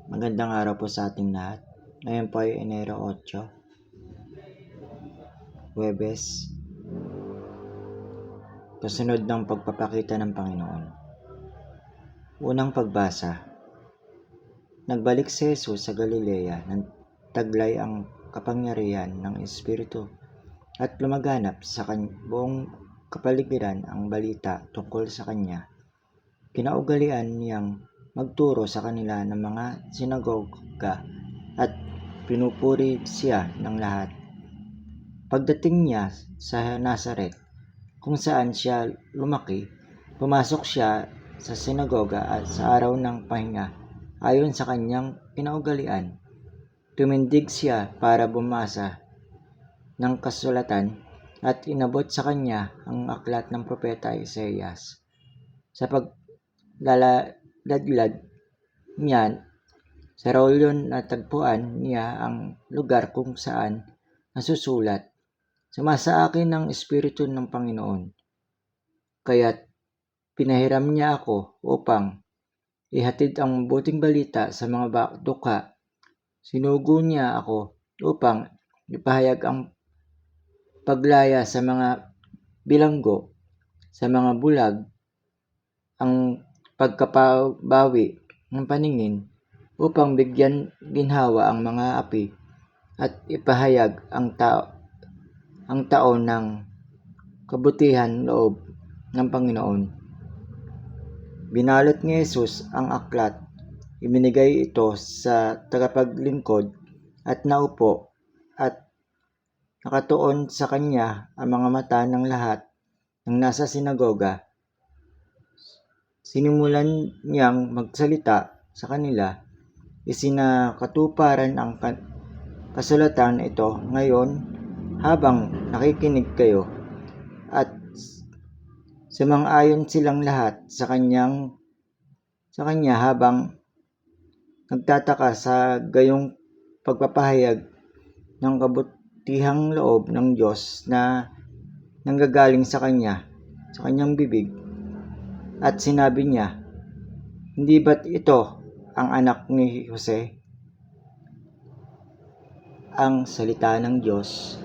Magandang araw po sa ating lahat. Ngayon po ay Enero 8, Huwebes, kasunod ng pagpapakita ng Panginoon. Unang pagbasa. Nagbalik si Jesus sa Galilea nang taglay ang kapangyarihan ng Espiritu at lumaganap sa buong kapaligiran ang balita tungkol sa Kanya. Kinaugalian niyang magturo sa kanila ng mga sinagoga at pinupuri siya ng lahat. Pagdating niya sa Nazaret, kung saan siya lumaki, pumasok siya sa sinagoga at sa araw ng pahinga, ayon sa kanyang kinaugalian. Tumindig siya para bumasa ng kasulatan at inabot sa kanya ang aklat ng propeta Isaias. Sa paglaladlad niya sa rolyo, natagpuan niya ang lugar kung saan nasusulat, "Sumasa akin ang Espiritu ng Panginoon, kaya't pinahiram niya ako upang ihatid ang mabuting balita sa mga dukha. Sinugo niya ako upang ipahayag ang paglaya sa mga bilanggo, sa mga bulag, ang pagkapabawi ng paningin, upang bigyan ginhawa ang mga api at ipahayag ang taon ng kabutihan loob ng Panginoon." Binalot ni Jesus ang aklat, ibinigay ito sa tagapaglingkod at naupo, at nakatuon sa kanya ang mga mata ng lahat ng nasa sinagoga. Sinimulan niyang magsalita sa kanila, "Isinakatuparan ang kasulatan ito ngayon habang nakikinig kayo." At sumang-ayon silang lahat sa kanya habang nagtataka sa gayong pagpapahayag ng kabutihang loob ng Diyos na nanggagaling sa kanyang bibig. At sinabi niya, "Hindi ba't ito ang anak ni Jose?" Ang salita ng Diyos.